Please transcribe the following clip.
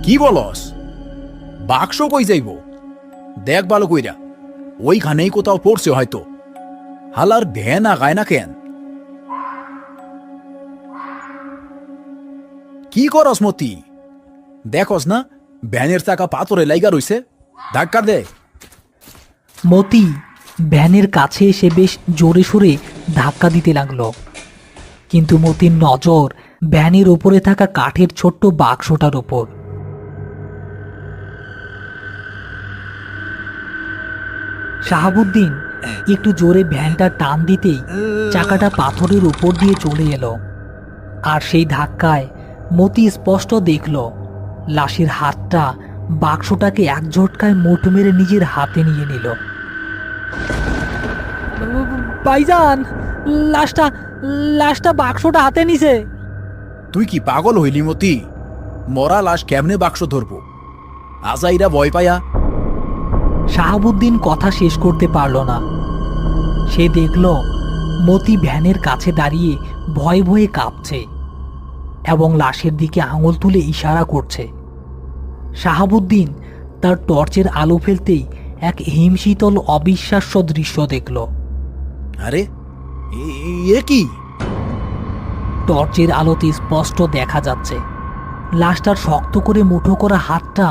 কি বলস? বাক্স কই যাইব? দেখ ভালো কইরা, ওইখানেই কোথাও পড়ছে হয়তো। হালার ভ্যান আগায় না কেন? কি করস মতি? দেখস না ভ্যানের চাকা পাথরে লাইগা রইছে? ধাক্কা দে। মতি ভ্যানের কাছে এসে বেশ জোরে সোরে ধাক্কা দিতে লাগলো, কিন্তু মতির নজর ভ্যানের ওপরে থাকা কাঠের ছোট্ট বাক্সটার ওপর। শাহাবুদ্দিন একটু জোরে ভ্যানটা টান দিতেই চাকাটা পাথরের উপর দিয়ে চলে এলো, আর সেই ধাক্কায় মতি স্পষ্ট দেখল লাশের হাতটা বাক্সটাকে এক ঝটকায় মুঠ মেরে নিজের হাতে নিয়ে নিল। ভাইজান, লাশটা লাশটা বাক্সটা হাতে নিছে। তুই কি পাগল হইলি মতি? মরা লাশ কেমনে বাক্স ধরবো? আজাইরা ভয় পায়া। শাহাবুদ্দিন কথা শেষ করতে পারল না। সে দেখল মতি ভ্যানের কাছে দাঁড়িয়ে ভয়ে ভয়ে কাঁপছে এবং লাশের দিকে আঙুল তুলে ইশারা করছে। শাহাবুদ্দিন তার টর্চের আলো ফেলতেই এক হিমশীতল অবিশ্বাস্য দৃশ্য দেখল। আরে এ কি? টর্চের আলোতে স্পষ্ট দেখা যাচ্ছে লাশটার শক্ত করে মুঠো করা হাতটা